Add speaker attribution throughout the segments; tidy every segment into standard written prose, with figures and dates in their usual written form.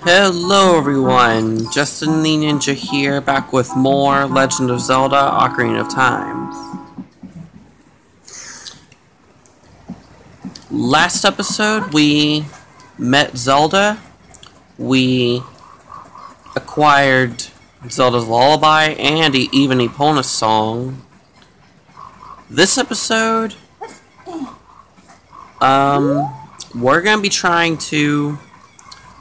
Speaker 1: Hello everyone, Justin the Ninja here, back with more Legend of Zelda Ocarina of Time. Last episode we met Zelda, we acquired Zelda's Lullaby and even Epona's song. This episode, we're going to be trying to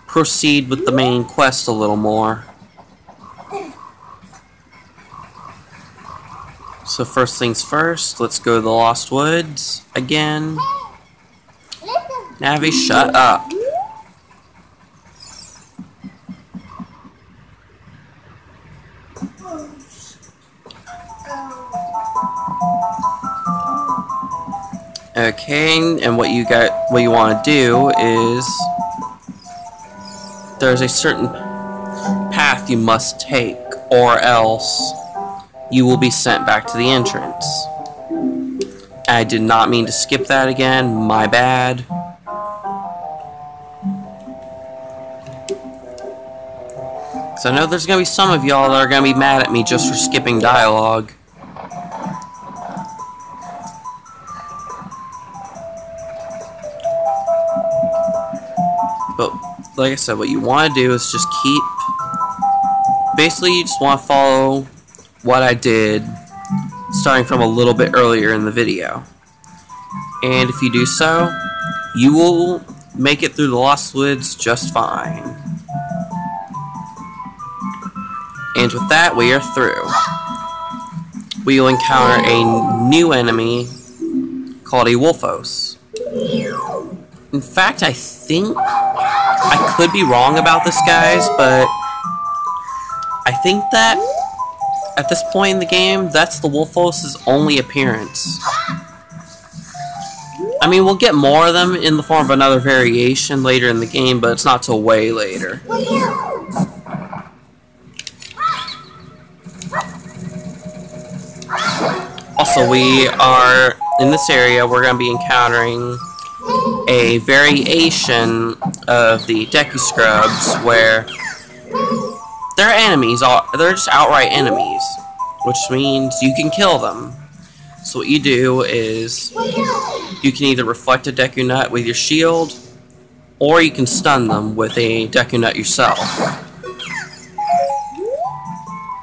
Speaker 1: proceed with the main quest a little more. So first things first, let's go to the Lost Woods again. Navi, shut up. Okay, and what you want to do is there's a certain path you must take, or else you will be sent back to the entrance. I did not mean to skip that again, my bad. So I know there's going to be some of y'all that are going to be mad at me just for skipping dialogue. But like I said, what you want to do is just keep... Basically, you just want to follow what I did, starting from a little bit earlier in the video. And if you do so, you will make it through the Lost Woods just fine. And with that, we are through. We will encounter a new enemy called a Wolfos. In fact, I think... I could be wrong about this, guys, but I think that at this point in the game, that's the Wolfos' only appearance. I mean, we'll get more of them in the form of another variation later in the game, but it's not till way later. Also, we are, in this area, we're going to be encountering a variation of the Deku Scrubs where they're enemies, they're just outright enemies, which means you can kill them. So what you do is you can either reflect a Deku Nut with your shield, or you can stun them with a Deku Nut yourself.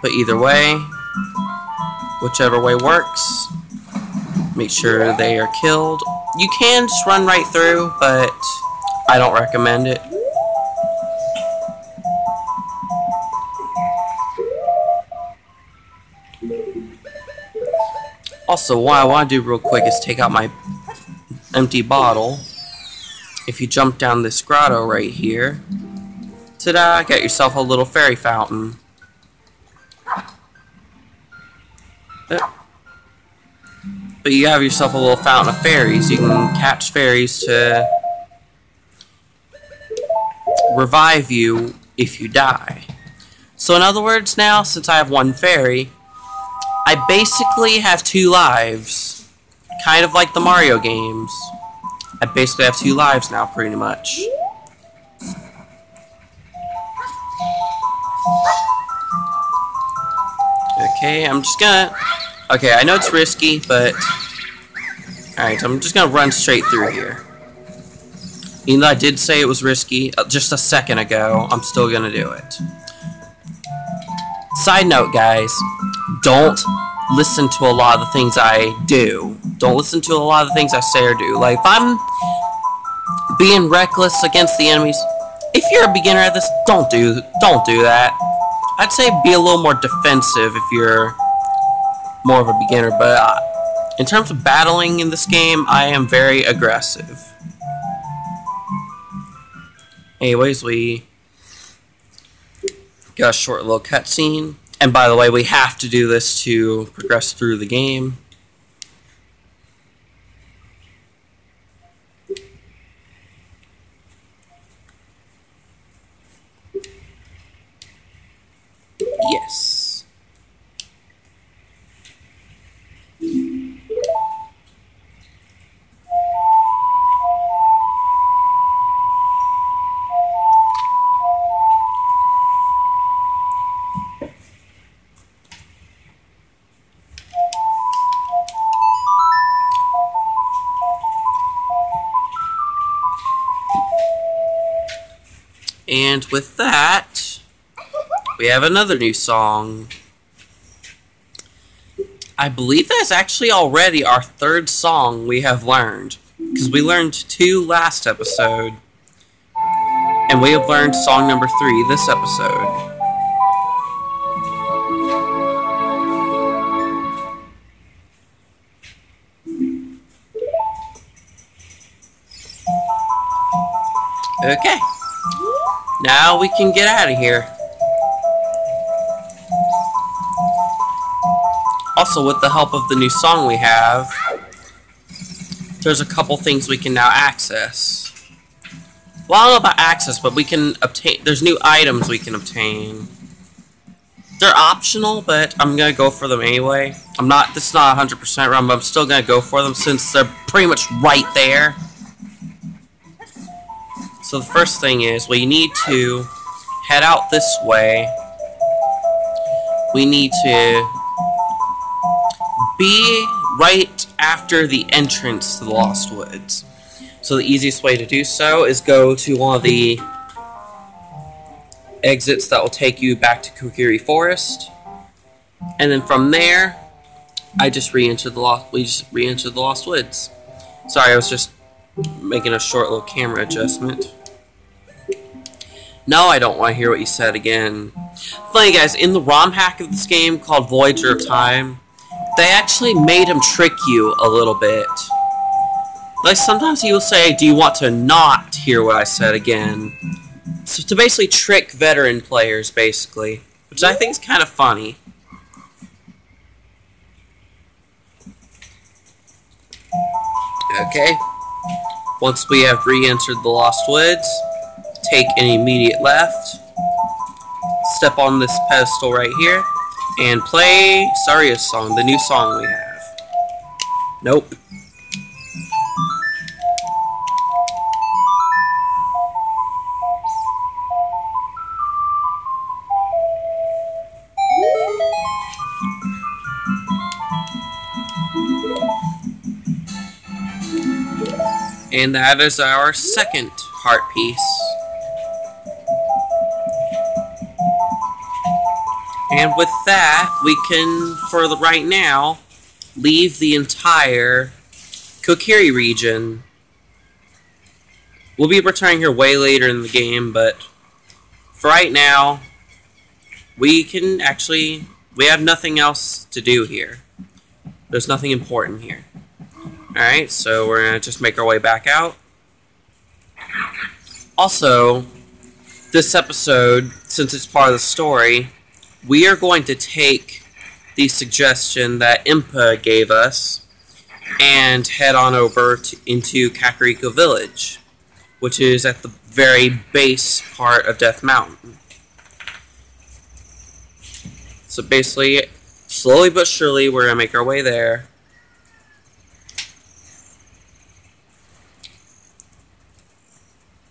Speaker 1: But either way, whichever way works, make sure they are killed. You can just run right through, but I don't recommend it. Also, what I want to do real quick is take out my empty bottle. If you jump down this grotto right here, ta-da, get yourself a little fairy fountain. But you have yourself a little fountain of fairies. You can catch fairies to revive you if you die. So in other words now, since I have one fairy, I basically have 2 lives. Kind of like the Mario games. I basically have 2 lives now, pretty much. Okay, I'm just gonna... Okay, I know it's risky, but... Alright, I'm just gonna run straight through here. Even though I did say it was risky just a second ago, I'm still gonna do it. Side note, guys, don't listen to a lot of the things I do. Don't listen to a lot of the things I say or do. Like, if I'm being reckless against the enemies, if you're a beginner at this, don't do that. I'd say be a little more defensive if you're more of a beginner, but in terms of battling in this game, I am very aggressive. Anyways, we got a short little cutscene, and by the way, we have to do this to progress through the game. Yes. And with that, we have another new song. I believe that's actually already our third song we have learned, because we learned 2 last episode, and we have learned song number 3 this episode. Okay, now we can get out of here. Also, with the help of the new song we have, there's a couple things we can now access. Well, I don't know about access, but we can obtain, there's new items we can obtain. They're optional, but I'm gonna go for them anyway. This is not 100% run, but I'm still gonna go for them since they're pretty much right there. So the first thing is, we need to head out this way. We need to be right after the entrance to the Lost Woods. So the easiest way to do so is go to one of the exits that will take you back to Kokiri Forest. And then from there, we just re-entered the Lost Woods. Sorry, I was just making a short little camera adjustment. No, I don't want to hear what you said again. Funny guys, in the ROM hack of this game called Voyager of Time, they actually made him trick you a little bit. Like, sometimes he will say, do you want to not hear what I said again? So to basically trick veteran players, basically. Which I think is kind of funny. Okay. Once we have re-entered the Lost Woods, take an immediate left. Step on this pedestal right here. And play Saria's song, the new song we have. Nope. And that is our second heart piece. And with that, we can, for the right now, leave the entire Kokiri region. We'll be returning here way later in the game, but for right now, we have nothing else to do here. There's nothing important here. Alright, so we're going to just make our way back out. Also, this episode, since it's part of the story, we are going to take the suggestion that Impa gave us and head on over into Kakariko Village, which is at the very base part of Death Mountain. So basically, slowly but surely, we're going to make our way there.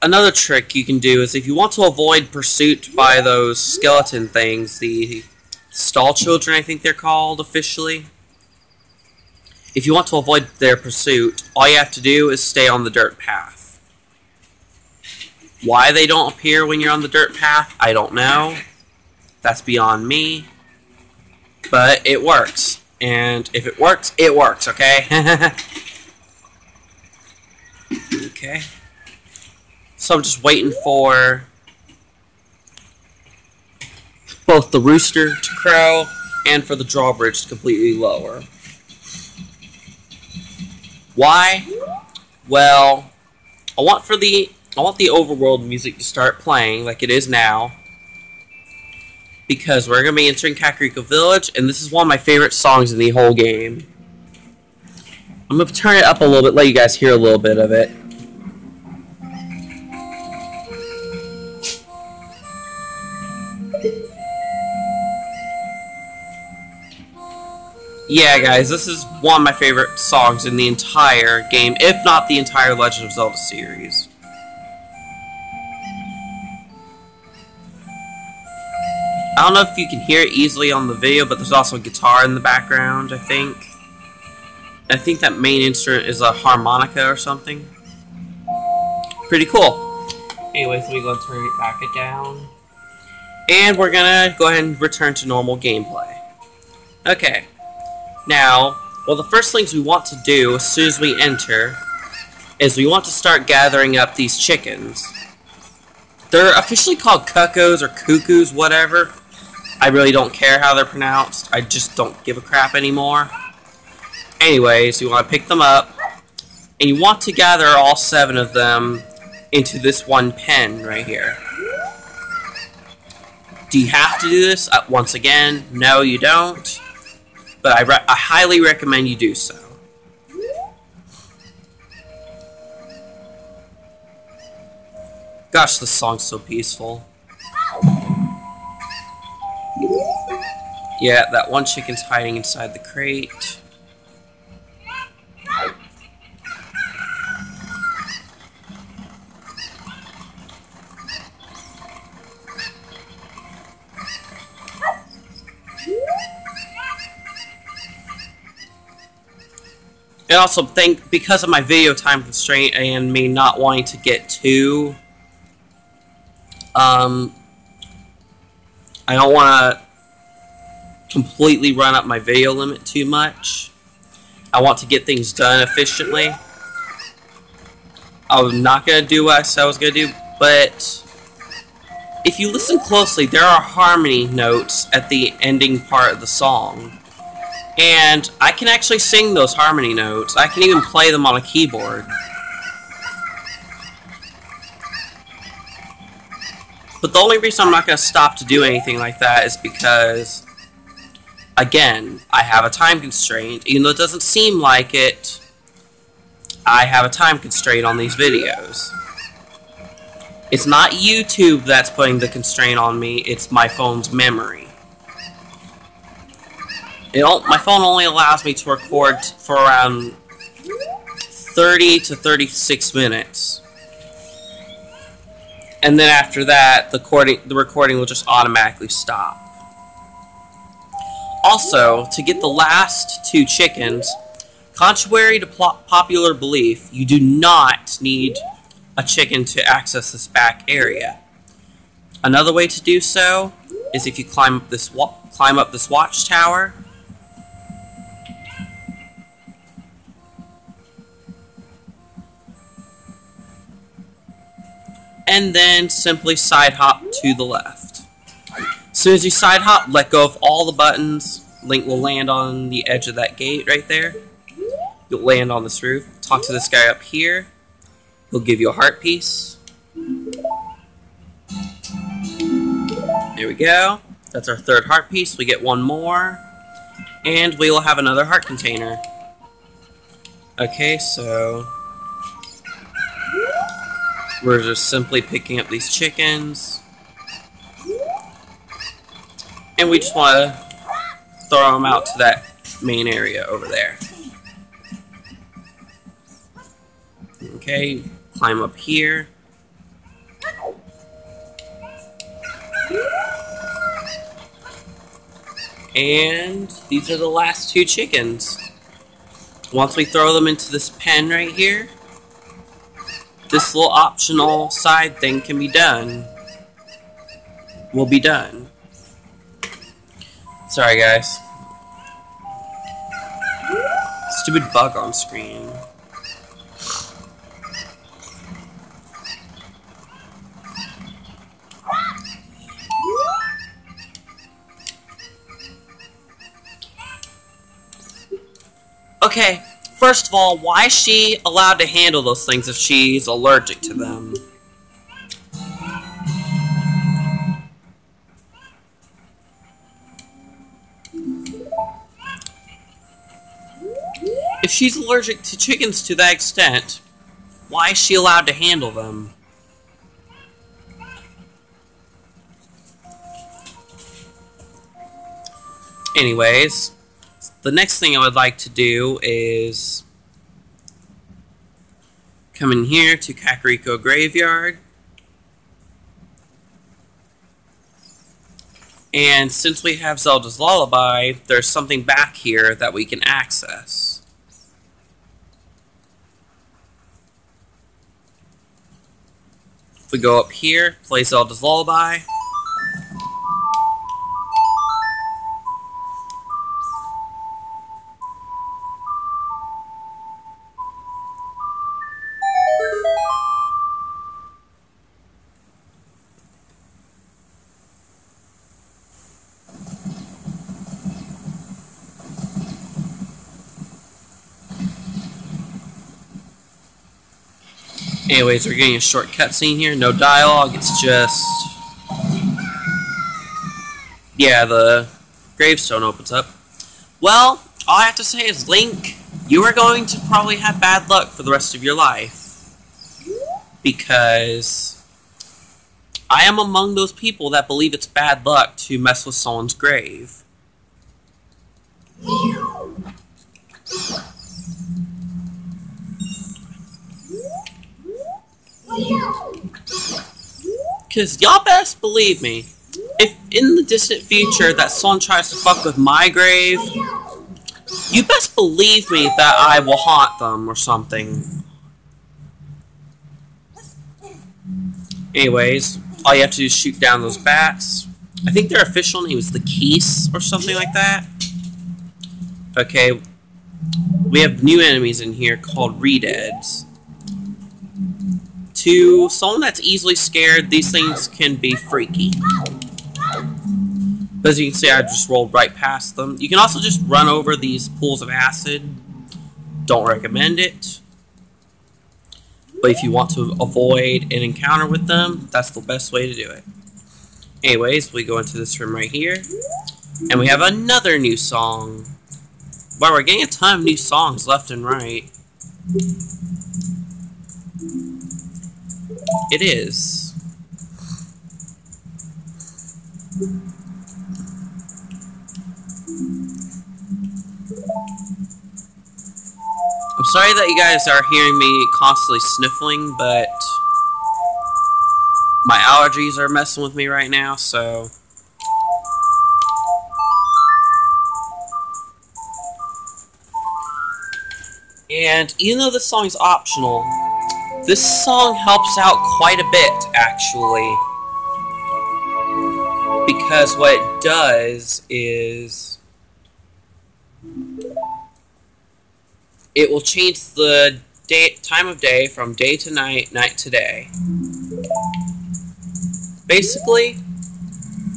Speaker 1: Another trick you can do is if you want to avoid pursuit by those skeleton things, the stall children I think they're called officially. If you want to avoid their pursuit, all you have to do is stay on the dirt path. Why they don't appear when you're on the dirt path, I don't know. That's beyond me. But it works. And if it works, okay? Okay. So I'm just waiting for both the rooster to crow and for the drawbridge to completely lower. Why? Well, I want the overworld music to start playing like it is now, because we're going to be entering Kakariko Village, and this is one of my favorite songs in the whole game. I'm going to turn it up a little bit, let you guys hear a little bit of it. Yeah, guys, this is one of my favorite songs in the entire game, if not the entire Legend of Zelda series. I don't know if you can hear it easily on the video, but there's also a guitar in the background, I think. I think that main instrument is a harmonica or something. Pretty cool. Anyways, let me go and turn it back down. And we're gonna go ahead and return to normal gameplay. Okay. Now, well, the first things we want to do as soon as we enter is we want to start gathering up these chickens. They're officially called cuckoos or cuckoos, whatever. I really don't care how they're pronounced. I just don't give a crap anymore. Anyways, you want to pick them up, and you want to gather all 7 of them into this one pen right here. Do you have to do this? Once again, no, you don't. But I highly recommend you do so. Gosh, this song's so peaceful. Yeah, that one chicken's hiding inside the crate. And also, because of my video time constraint and me not wanting to get too... I don't want to completely run up my video limit too much. I want to get things done efficiently. I'm not going to do what I said I was going to do, but if you listen closely, there are harmony notes at the ending part of the song. And I can actually sing those harmony notes. I can even play them on a keyboard. But the only reason I'm not going to stop to do anything like that is because, again, I have a time constraint. Even though it doesn't seem like it, I have a time constraint on these videos. It's not YouTube that's putting the constraint on me, it's my phone's memory. My phone only allows me to record for around 30 to 36 minutes. And then after that, the recording will just automatically stop. Also, to get the last 2 chickens, contrary to popular belief, you do not need a chicken to access this back area. Another way to do so is if you climb up this watchtower. And then simply side hop to the left. As soon as you side hop, let go of all the buttons. Link will land on the edge of that gate right there. You'll land on this roof. Talk to this guy up here. He'll give you a heart piece. There we go. That's our 3rd heart piece. We get 1 more. And we will have another heart container. Okay, so we're just simply picking up these chickens. And we just want to throw them out to that main area over there. Okay, climb up here. And these are the last 2 chickens. Once we throw them into this pen right here, this little optional side thing can be done. Will be done. Sorry, guys. Stupid bug on screen. Okay, first of all, why is she allowed to handle those things if she's allergic to them? If she's allergic to chickens to that extent, why is she allowed to handle them? Anyways, the next thing I would like to do is come in here to Kakariko Graveyard. And since we have Zelda's Lullaby, there's something back here that we can access. If we go up here, play Zelda's Lullaby. Anyways, we're getting a short cutscene here. No dialogue. It's just... yeah, the gravestone opens up. Well, all I have to say is, Link, you are going to probably have bad luck for the rest of your life. Because I am among those people that believe it's bad luck to mess with someone's grave. Because y'all best believe me, if in the distant future that someone tries to fuck with my grave, you best believe me that I will haunt them or something. Anyways, all you have to do is shoot down those bats. I think their official name is the Keese or something like that. Okay, we have new enemies in here called Redeads. To someone that's easily scared, these things can be freaky. But as you can see, I just rolled right past them. You can also just run over these pools of acid. Don't recommend it. But if you want to avoid an encounter with them, that's the best way to do it. Anyways, we go into this room right here. And we have another new song. Wow, we're getting a ton of new songs left and right. It is. I'm sorry that you guys are hearing me constantly sniffling, but my allergies are messing with me right now, so... And even though this song is optional, this song helps out quite a bit, actually. Because what it does is... it will change the time of day from day to night, night to day. Basically,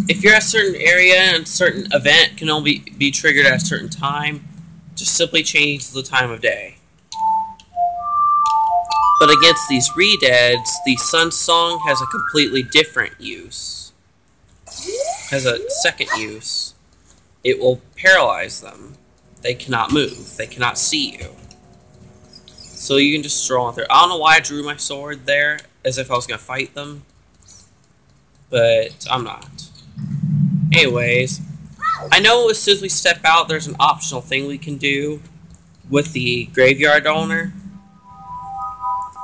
Speaker 1: if you're at a certain area and a certain event can only be triggered at a certain time, just simply change the time of day. But against these Redeads, the Sun Song has a completely different use. Has a second use. It will paralyze them. They cannot move. They cannot see you. So you can just stroll on through. I don't know why I drew my sword there, as if I was going to fight them. But I'm not. Anyways, I know as soon as we step out, there's an optional thing we can do with the graveyard owner.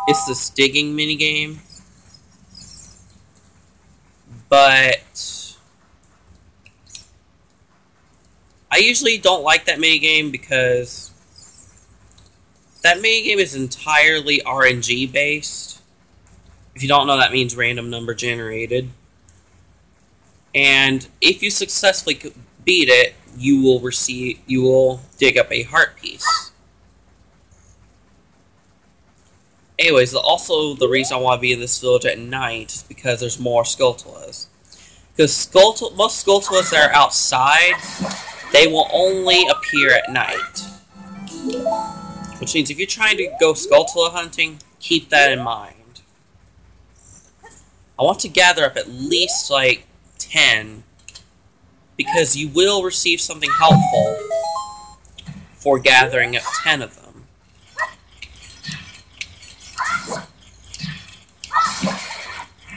Speaker 1: It's this digging minigame. But I usually don't like that minigame because that minigame is entirely RNG based. If you don't know, that means random number generated. And if you successfully beat it, you will dig up a heart piece. Anyways, also the reason I want to be in this village at night is because there's more Skulltulas. Because most Skulltulas that are outside, they will only appear at night. Which means if you're trying to go Skulltula hunting, keep that in mind. I want to gather up at least, like, 10. Because you will receive something helpful for gathering up 10 of them.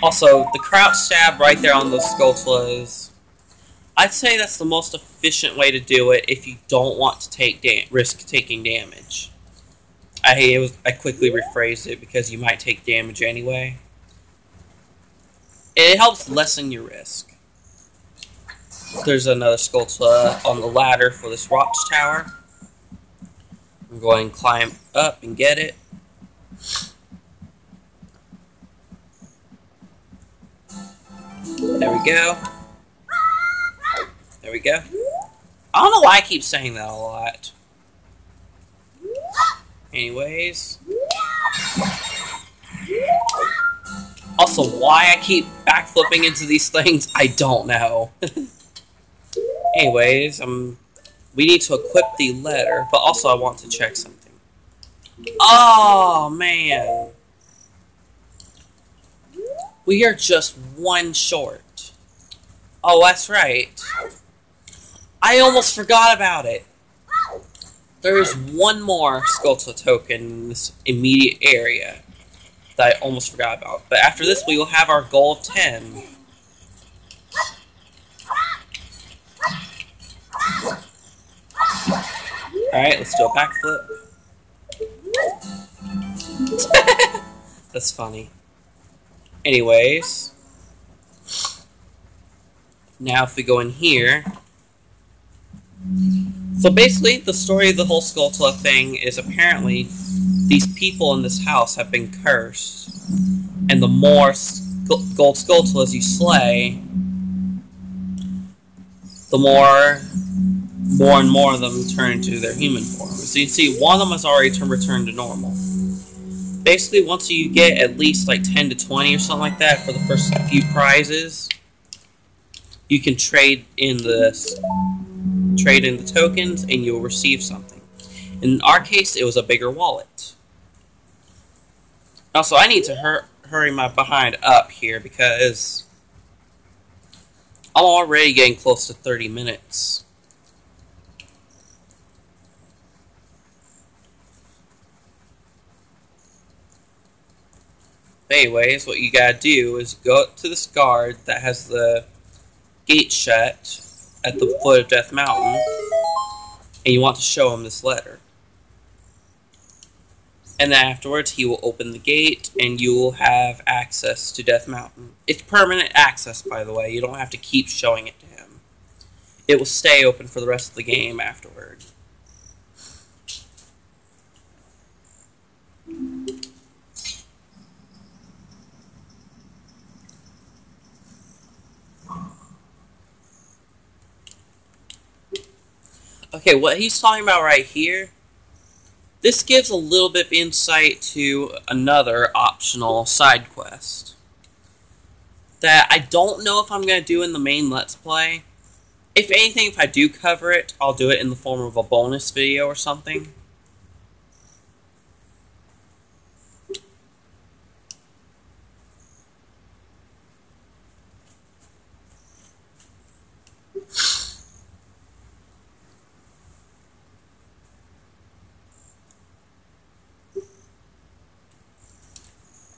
Speaker 1: Also, the crouch stab right there on those Skulltulas, I'd say that's the most efficient way to do it if you don't want to risk taking damage. I quickly rephrased it because you might take damage anyway. It helps lessen your risk. There's another Skulltula on the ladder for this watchtower. I'm going to climb up and get it. There we go. There we go. I don't know why I keep saying that a lot. Anyways. Also, why I keep backflipping into these things, I don't know. Anyways, we need to equip the letter, but also I want to check something. Oh, man. We are just one short. Oh, that's right. I almost forgot about it. There is one more Skulltula token in this immediate area that I almost forgot about. But after this, we will have our goal of 10. Alright, let's do a backflip. That's funny. Anyways. Now if we go in here. So basically, the story of the whole Skulltula thing is apparently these people in this house have been cursed. And the more gold Skulltulas you slay, the more and more of them turn into their human form. So you can see one of them has already returned to normal. Basically, once you get at least like 10 to 20 or something like that for the first few prizes, you can trade in the tokens and you'll receive something. In our case, it was a bigger wallet. Also, I need to hurry my behind up here because I'm already getting close to 30 minutes. Anyways, what you gotta do is go up to this guard that has the gate shut at the foot of Death Mountain, and you want to show him this letter. And then afterwards, he will open the gate, and you will have access to Death Mountain. It's permanent access, by the way. You don't have to keep showing it to him. It will stay open for the rest of the game afterward. Okay, what he's talking about right here, this gives a little bit of insight to another optional side quest that I don't know if I'm going to do in the main Let's Play. If anything, if I do cover it, I'll do it in the form of a bonus video or something.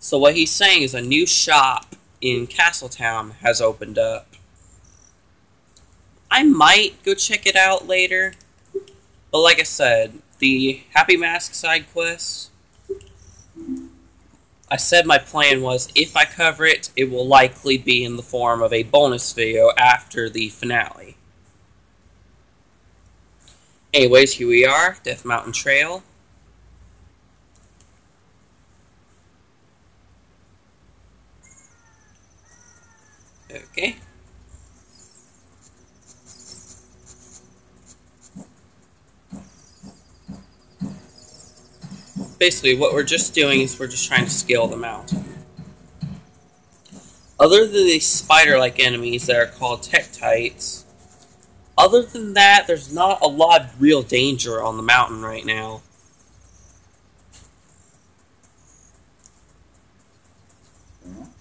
Speaker 1: So what he's saying is a new shop in Castletown has opened up. I might go check it out later. But like I said, the Happy Mask side quest, I said my plan was if I cover it, it will likely be in the form of a bonus video after the finale. Anyways, here we are, Death Mountain Trail. Okay. Basically, what we're just doing is we're just trying to scale the mountain. Other than these spider-like enemies that are called Tektites, other than that, there's not a lot of real danger on the mountain right now.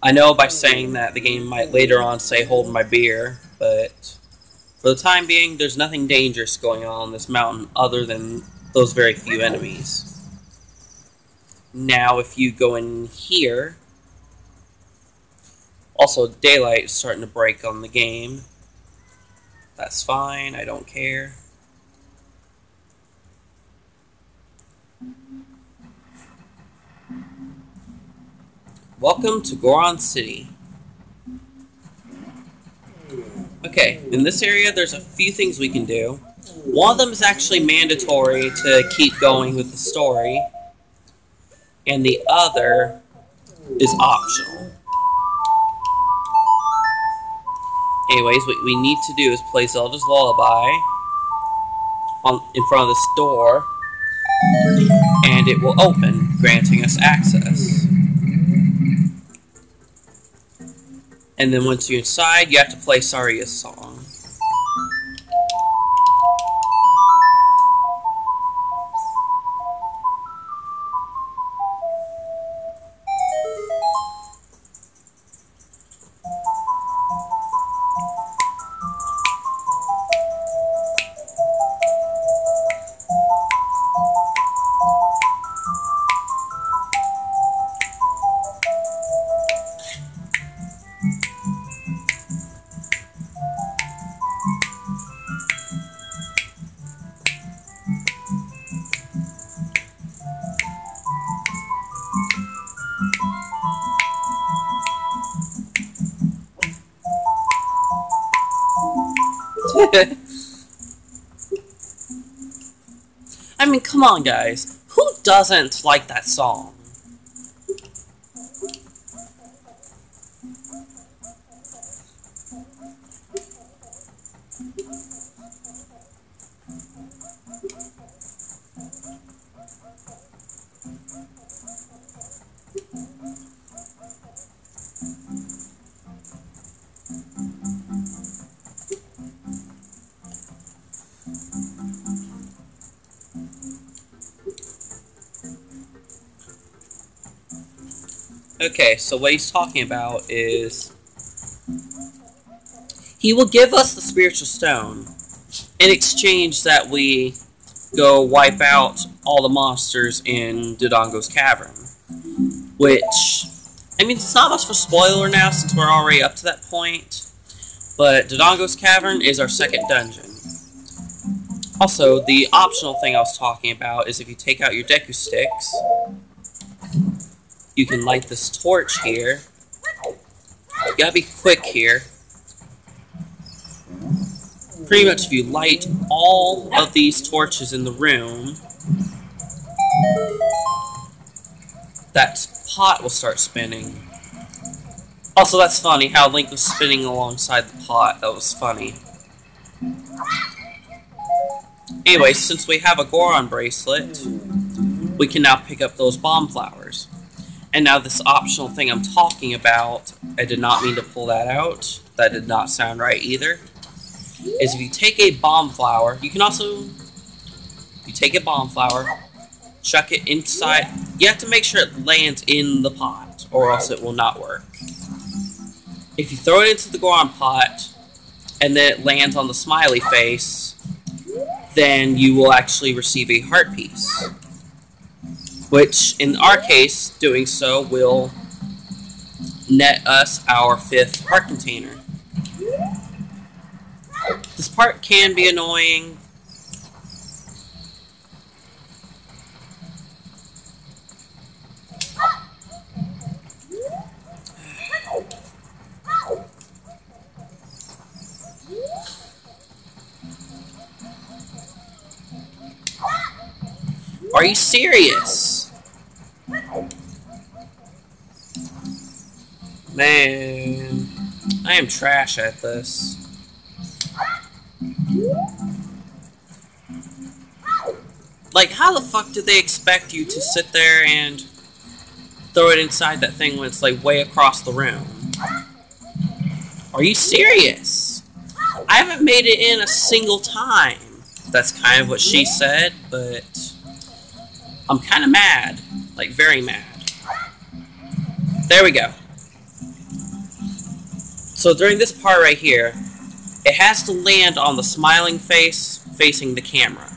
Speaker 1: I know by saying that the game might later on say hold my beer, but for the time being, there's nothing dangerous going on this mountain other than those very few enemies. Now, if you go in here, also daylight is starting to break on the game. That's fine, I don't care. Welcome to Goron City. Okay, in this area there's a few things we can do. One of them is actually mandatory to keep going with the story, and the other is optional. Anyways, what we need to do is play Zelda's Lullaby in front of this door, and it will open, granting us access. And then once you're inside, you have to play Saria's song. I mean, come on, guys. Who doesn't like that song? Okay, so what he's talking about is he will give us the spiritual stone in exchange that we go wipe out all the monsters in Dodongo's cavern. Which, I mean, it's not much of a spoiler now since we're already up to that point, but Dodongo's cavern is our second dungeon. Also, the optional thing I was talking about is if you take out your Deku sticks, you can light this torch here. You gotta be quick here. Pretty much if you light all of these torches in the room, that pot will start spinning. Also, that's funny how Link was spinning alongside the pot. That was funny. Anyway, since we have a Goron bracelet, we can now pick up those bomb flowers. And now this optional thing I'm talking about, I did not mean to pull that out. That did not sound right either. Is if you take a bomb flower, you can also, you take a bomb flower, chuck it inside. You have to make sure it lands in the pot, or else it will not work. If you throw it into the Goron pot, and then it lands on the smiley face, then you will actually receive a heart piece. Which, in our case, doing so will net us our 5th heart container. This part can be annoying. Are you serious? Man, I am trash at this. Like, how the fuck do they expect you to sit there and throw it inside that thing when it's like way across the room? Are you serious? I haven't made it in a single time. That's kind of what she said, but I'm kind of mad. Like, very mad. There we go. So during this part right here, it has to land on the smiling face facing the camera.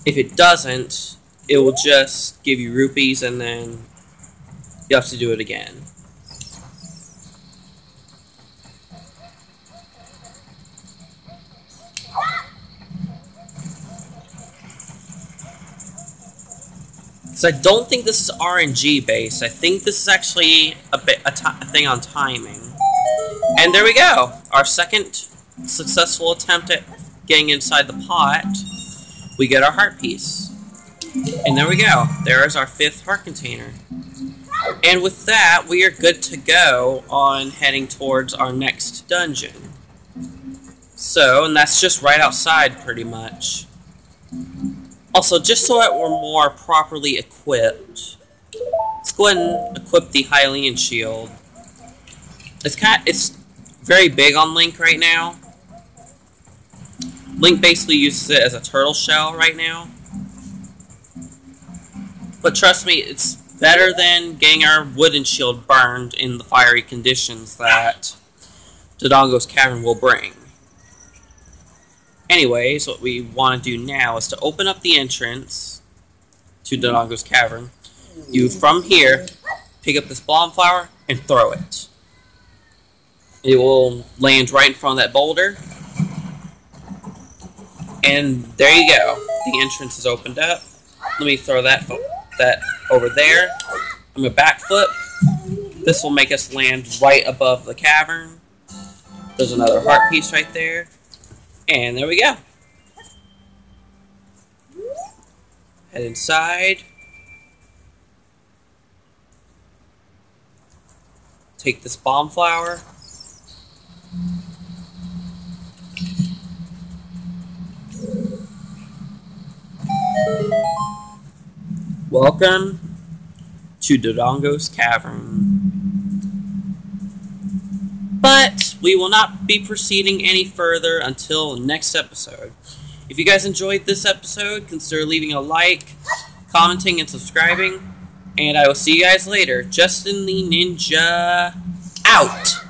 Speaker 1: If it doesn't, it will just give you rupees and then you have to do it again. So I don't think this is RNG based. I think this is actually a thing on timing. And there we go. Our second successful attempt at getting inside the pot. We get our heart piece. And there we go. There is our 5th heart container. And with that, we are good to go on heading towards our next dungeon. So, and that's just right outside, pretty much. Also, just so that we're more properly equipped, let's go ahead and equip the Hylian shield. It's very big on Link right now. Link basically uses it as a turtle shell right now. But trust me, it's better than getting our wooden shield burned in the fiery conditions that Dodongo's Cavern will bring. Anyways, what we want to do now is to open up the entrance to Dodongo's Cavern. You, from here, pick up this bomb flower and throw it. It will land right in front of that boulder. And there you go. The entrance is opened up. Let me throw that over there. I'm going to backflip. This will make us land right above the cavern. There's another heart piece right there. And there we go. Head inside. Take this bomb flower. Welcome to Dodongo's Cavern. But we will not be proceeding any further until next episode. If you guys enjoyed this episode, consider leaving a like, commenting, and subscribing. And I will see you guys later. Justin the Ninja out.